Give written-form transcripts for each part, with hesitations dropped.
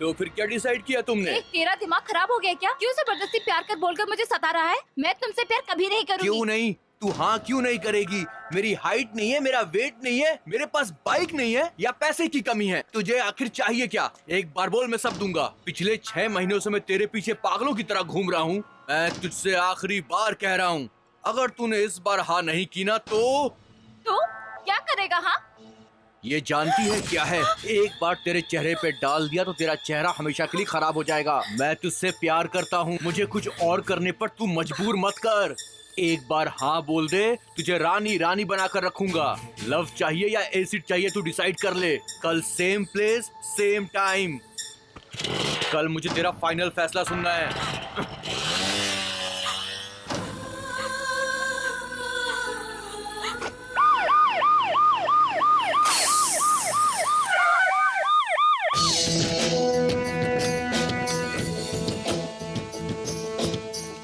तो फिर क्या डिसाइड किया तुमने? तेरा दिमाग खराब हो गया क्या? क्यों जबरदस्ती प्यार कर बोलकर मुझे सता रहा है? मैं तुमसे प्यार कभी नहीं करूंगी। क्यों नहीं? तू हाँ क्यों नहीं करेगी? मेरी हाइट नहीं है, मेरा वेट नहीं है, मेरे पास बाइक नहीं है, या पैसे की कमी है? तुझे आखिर चाहिए क्या? एक बार बोल, मैं सब दूंगा। पिछले 6 महीनों से मैं तेरे पीछे पागलों की तरह घूम रहा हूँ। मैं तुझसे आखिरी बार कह रहा हूँ, अगर तूने इस बार हाँ नहीं की ना तो क्या करेगा? हाँ, ये जानती है क्या है? एक बार तेरे चेहरे पे डाल दिया तो तेरा चेहरा हमेशा के लिए खराब हो जाएगा। मैं तुझसे प्यार करता हूँ, मुझे कुछ और करने पर तू मजबूर मत कर। एक बार हाँ बोल दे, तुझे रानी रानी बनाकर रखूंगा। लव चाहिए या एसिड चाहिए तू डिसाइड कर ले। कल सेम प्लेस सेम टाइम। कल मुझे तेरा फाइनल फैसला सुनना है।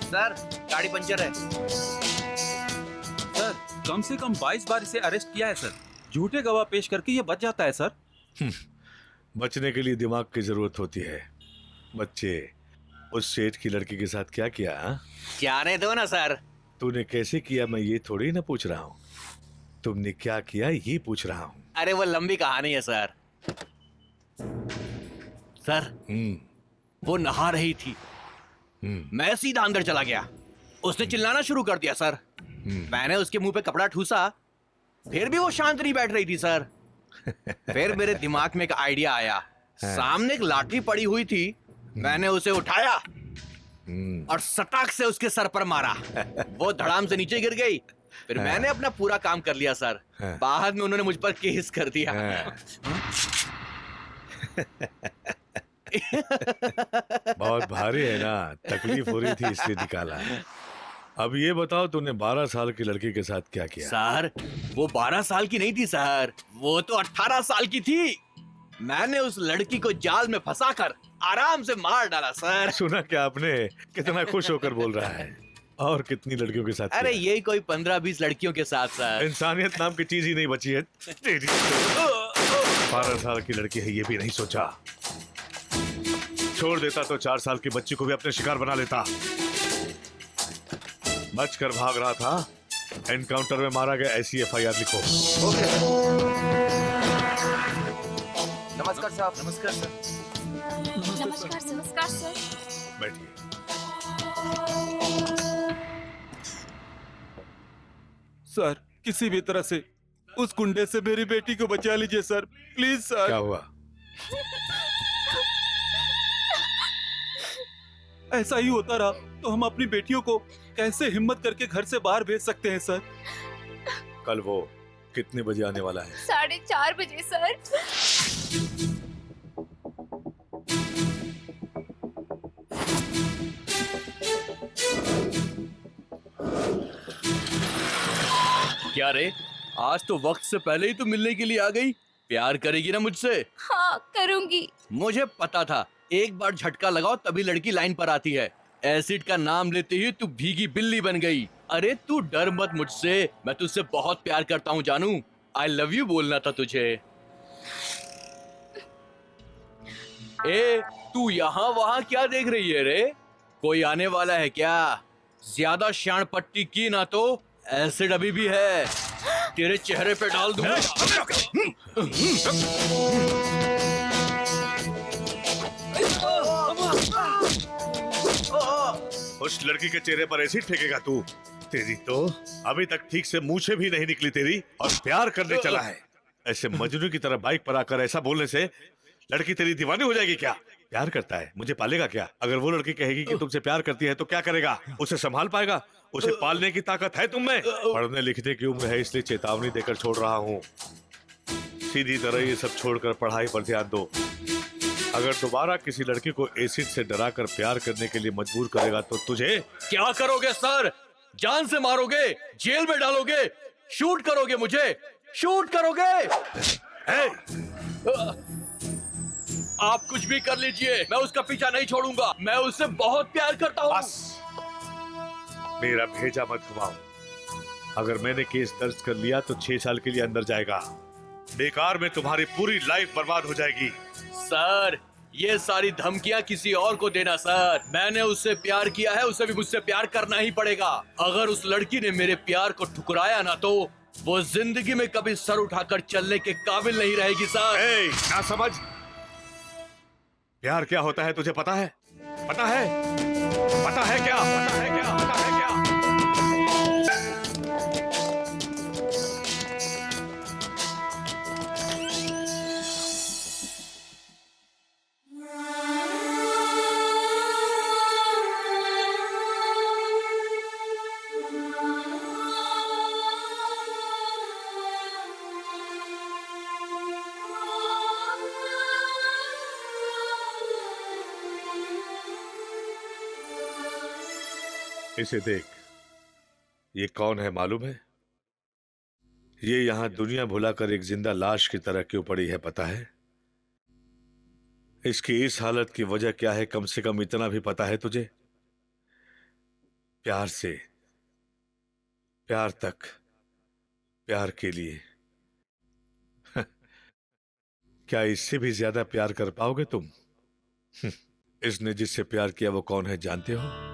सर, गाड़ी पंचर है। सर, कम से कम 22 बार इसे अरेस्ट किया है सर। झूठे गवाह पेश करके ये बच जाता है सर। बचने के लिए दिमाग की जरूरत होती है। बच्चे, उस सेठ की लड़की के साथ क्या किया? जाने दो ना सर। तूने कैसे किया मैं ये थोड़ी ना पूछ रहा हूँ, तुमने क्या किया ये पूछ रहा हूँ। अरे वो लंबी कहानी है सर। सर, वो नहा रही थी, मैं सीधा अंदर चला गया। उसने चिल्लाना शुरू कर दिया सर। मैंने उसके मुंह पे कपड़ा ठूसा, फिर भी वो शांत नहीं बैठ रही थी सर। फिर मेरे दिमाग में एक आइडिया आया। सामने एक लाठी पड़ी हुई थी, मैंने उसे उठाया और सटाक से उसके सर पर मारा। वो धड़ाम से नीचे गिर गई। फिर मैंने अपना पूरा काम कर लिया सर। बाद में उन्होंने मुझ पर केस कर दिया। बहुत भारी है ना, तकलीफ हो रही थी इसलिए निकाला। अब ये बताओ, तूने 12 साल की लड़की के साथ क्या किया? सर, वो 12 साल की नहीं थी सर, वो तो 18 साल की थी। मैंने उस लड़की को जाल में फंसाकर आराम से मार डाला सर। सुना क्या आपने? कितना खुश होकर बोल रहा है। और कितनी लड़कियों के साथ? अरे यही कोई 15-20 लड़कियों के साथ सर। इंसानियत नाम की चीज ही नहीं बची है तेरी। 12 साल की लड़की है ये भी नहीं सोचा। छोड़ देता तो 4 साल की बच्ची को भी अपने शिकार बना लेता। बचकर भाग रहा था, एनकाउंटर में मारा गया, ऐसी FIR लिखो। नमस्कार साहब। नमस्कार सर। नमस्कार सर। नमस्कार सर। बैठिए। सर, किसी भी तरह से उस गुंडे से मेरी बेटी को बचा लीजिए सर, प्लीज सर। क्या हुआ? ऐसा ही होता रहा तो हम अपनी बेटियों को कैसे हिम्मत करके घर से बाहर भेज सकते हैं सर? कल वो कितने बजे आने वाला है? 4:30 बजे सर। क्या रे, आज तो वक्त से पहले ही तो मिलने के लिए आ गई। प्यार करेगी ना मुझसे? हाँ, करूंगी। मुझे पता था, एक बार झटका लगाओ तभी लड़की लाइन पर आती है। एसिड का नाम लेते ही तू भीगी बिल्ली बन गई। अरे तू डर मत मुझसे, मैं तुझसे बहुत प्यार करता हूँ जानू। आई लव यू बोलना था तुझे। ए, तू यहाँ वहाँ क्या देख रही है रे? कोई आने वाला है क्या? ज्यादा शान पट्टी की ना तो एसिड अभी भी है, तेरे चेहरे पे डाल दूंगा। उस लड़की के चेहरे पर एसिड फेंकेगा तू? तेरी तो अभी तक ठीक से मुंह से भी नहीं निकली तेरी, और प्यार करने चला है। ऐसे मजनू की तरह बाइक पर आकर ऐसा बोलने से लड़की तेरी दीवानी हो जाएगी क्या? प्यार करता है, मुझे पालेगा क्या? अगर वो लड़की कहेगी कि तुमसे प्यार करती है तो क्या करेगा? उसे संभाल पाएगा? उसे पालने की ताकत है तुम में? पढ़ने लिखने की उम्र है इसलिए चेतावनी देकर छोड़ रहा हूँ। सीधी तरह ये सब छोड़कर पढ़ाई पर ध्यान दो। अगर दोबारा किसी लड़की को एसिड से डराकर प्यार करने के लिए मजबूर करेगा तो तुझे क्या करोगे सर? जान से मारोगे? जेल में डालोगे? शूट करोगे मुझे? शूट करोगे? आप कुछ भी कर लीजिए, मैं उसका पीछा नहीं छोड़ूंगा। मैं उससे बहुत प्यार करता हूँ। बस मेरा भेजा मत घुमाओ। अगर मैंने केस दर्ज कर लिया तो 6 साल के लिए अंदर जाएगा। बेकार में तुम्हारी पूरी लाइफ बर्बाद हो जाएगी। सर, ये सारी धमकियां किसी और को देना सर। मैंने उससे प्यार किया है, उसे भी मुझसे प्यार करना ही पड़ेगा। अगर उस लड़की ने मेरे प्यार को ठुकराया ना तो वो जिंदगी में कभी सर उठाकर चलने के काबिल नहीं रहेगी सर। ए, ना समझ। प्यार क्या होता है तुझे पता है? पता है? पता है क्या? पता है क्या? पता है क्या? इसे देख, ये कौन है मालूम है? ये यहां दुनिया भुलाकर एक जिंदा लाश की तरह क्यों पड़ी है पता है? इसकी इस हालत की वजह क्या है कम से कम इतना भी पता है तुझे? प्यार से प्यार तक, प्यार के लिए। क्या इससे भी ज्यादा प्यार कर पाओगे तुम? इसने जिससे प्यार किया वो कौन है जानते हो?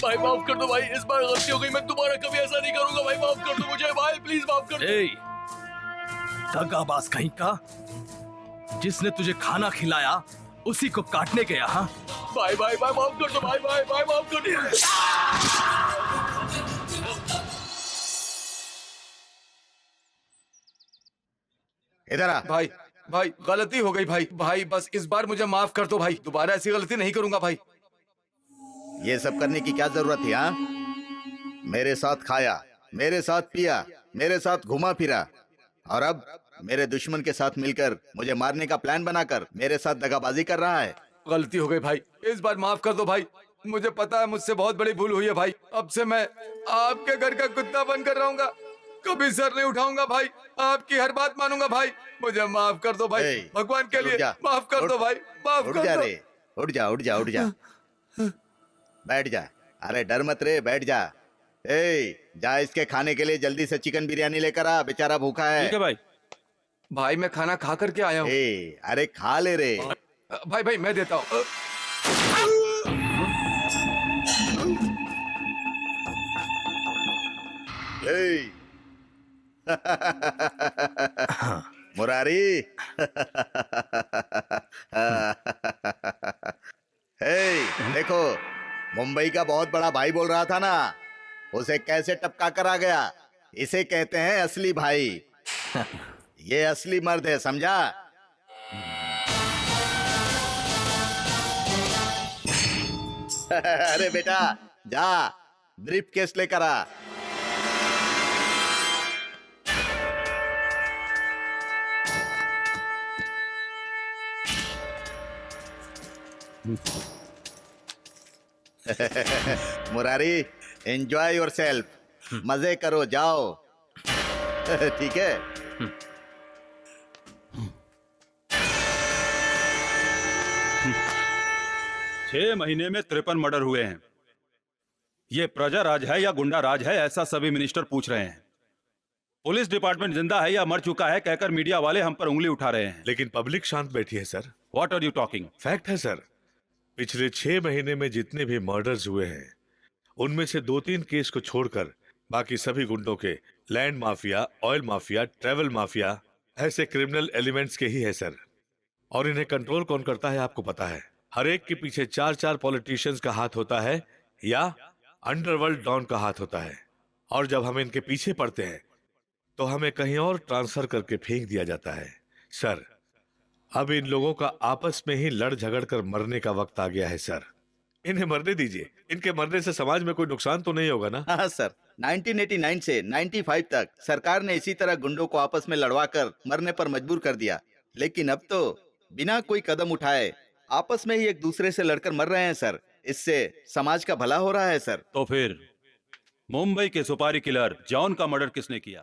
भाई माफ कर दो भाई, इस बार गलती हो गई, मैं दोबारा कभी ऐसा नहीं करूंगा भाई, माफ कर दो मुझे भाई, प्लीज माफ कर दो। दगाबाज कहीं का, जिसने तुझे खाना खिलाया उसी को काटने गया। हाँ भाई भाई भाई माफ कर दो भाई, भाई भाई माफ कर दो। इधर आ। भाई भाई गलती हो गई भाई, भाई बस इस बार मुझे माफ कर दो भाई, दोबारा ऐसी गलती नहीं करूंगा भाई। ये सब करने की क्या जरूरत थी? हाँ, मेरे साथ खाया, मेरे साथ पिया, मेरे साथ घुमा फिरा, और अब मेरे दुश्मन के साथ मिलकर मुझे मारने का प्लान बनाकर मेरे साथ दगाबाजी कर रहा है। गलती हो गई भाई, इस बार माफ कर दो भाई, मुझे पता है मुझसे बहुत बड़ी भूल हुई है भाई। अब से मैं आपके घर का कुत्ता बनकर रहूंगा, कभी सर नहीं उठाऊंगा भाई। आपकी हर बात मानूंगा भाई, मुझे माफ कर दो भाई, ए, भगवान के रुक लिए जा, माफ कर दो उठ, भाई, माफ उठ कर जा दो। रे, उठ जा, उठ जा, उठ जा, बैठ जा। अरे डर मत रे, बैठ जा। ए, जा इसके खाने के लिए जल्दी से चिकन बिरयानी लेकर आ, बेचारा भूखा है। ठीक है भाई। भाई मैं खाना खा करके आया हूँ। ए, अरे खा ले रे। भाई भाई मैं देता हूँ। ए, मुरारी। ए, देखो, मुंबई का बहुत बड़ा भाई बोल रहा था ना, उसे कैसे टपका कर आ गया। इसे कहते हैं असली भाई। ये असली मर्द है, समझा? अरे बेटा, जा ब्रीफ केस लेकर आ। मुरारी, एंजॉय योर सेल्फ, मजे करो, जाओ। ठीक है। 6 महीने में 53 मर्डर हुए हैं। ये प्रजा राज है या गुंडा राज है, ऐसा सभी मिनिस्टर पूछ रहे हैं। पुलिस डिपार्टमेंट जिंदा है या मर चुका है कहकर मीडिया वाले हम पर उंगली उठा रहे हैं। लेकिन पब्लिक शांत बैठी है sir. What are you talking? Fact है सर, पिछले 6 महीने में जितने भी मर्डर्स हुए हैं उनमें से 2-3 केस को छोड़कर बाकी सभी गुंडों के land mafia, oil mafia, travel mafia ऐसे क्रिमिनल एलिमेंट्स के ही है सर। और इन्हें कंट्रोल कौन करता है आपको पता है? हर एक के पीछे 4-4 पॉलिटिशियंस का हाथ होता है या अंडरवर्ल्ड डॉन का हाथ होता है। और जब हम इनके पीछे पड़ते हैं तो हमें कहीं और ट्रांसफर करके फेंक दिया जाता है। सर, अब इन लोगों का आपस में ही लड़ झगड़ कर मरने का वक्त आ गया है सर। इन्हें मरने दीजिए। इनके मरने से समाज में कोई नुकसान तो नहीं होगा ना? हाँ सर, 1989 से 95 तक सरकार ने इसी तरह गुंडों को आपस में लड़वाकर मरने पर मजबूर कर दिया। लेकिन अब तो बिना कोई कदम उठाए आपस में ही एक दूसरे से लड़कर मर रहे हैं सर। इससे समाज का भला हो रहा है सर। तो फिर मुंबई के सुपारी किलर जॉन का मर्डर किसने किया?